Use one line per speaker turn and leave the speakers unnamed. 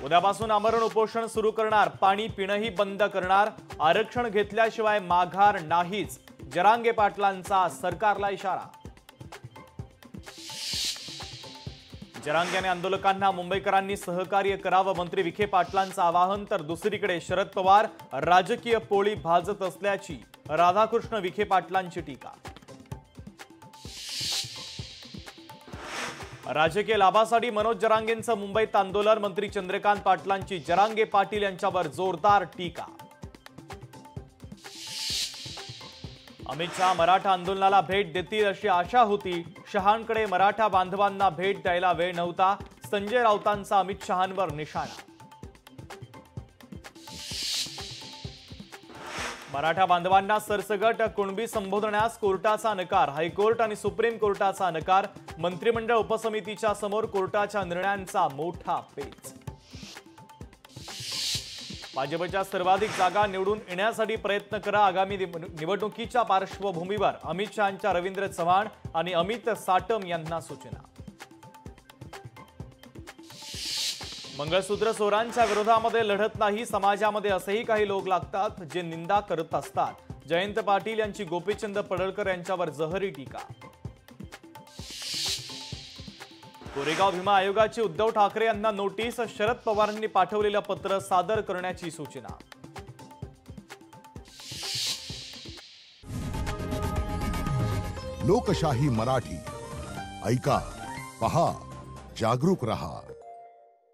उद्यापासून आमरण उपोषण सुरू करणार, पाणी पिणंही बंद करणार, आरक्षण घेतल्याशिवाय माघार नाहीच, जरांगे पाटलांचा सरकारला इशारा। जरांगेने आंदोलकांना मुंबईकरांनी सहकार्य करावं, मंत्री विखे पाटलांचं आवाहन। तर दुसरीकडे शरद पवार राजकीय पोळी भाजत असल्याची राधाकृष्ण विखे पाटलांची टीका। राजकीय लाभासाठी मनोज जरांगेंचं मुंबईत आंदोलन, मंत्री चंद्रकांत पाटलांची जरांगे पाटील यांच्यावर जोरदार टीका। अमित शहा मराठा आंदोलनाला भेट देतील अशी आशा होती, शहांकडे मराठा बांधवांना भेट द्यायला वेळ नव्हता, संजय राऊतांचा अमित शहांवर निशाणा। मराठा बांधवांना सरसगट कुणबी संबोधण्यास कोर्टाचा नकार, हायकोर्ट आणि सुप्रीम कोर्टाचा नकार, मंत्रिमंडळ उपसमितीच्या समोर कोर्टाच्या निर्णयांचा मोठा पेच। भाजपच्या सर्वाधिक जागा निवडून येण्यासाठी प्रयत्न करा, आगामी निवडणुकीच्या पार्श्वभूमीवर अमित शहांच्या रवींद्र चव्हाण आणि अमित साटम यांना सूचना। मंगळसूत्र चोरांच्या विरोधामध्ये लढत नाही, समाजामध्ये असेही काही लोक लागतात जे निंदा करत असतात, जयंत पाटील यांची गोपीचंद पडळकर यांच्यावर जहरी टीका। कोरेगाव भीमा आयोगाची उद्धव ठाकरे यांना नोटीस, शरद पवारांनी पाठवलेलं पत्र सादर करण्याची सूचना।
लोकशाही मराठी ऐका, पहा, जागरूक रहा।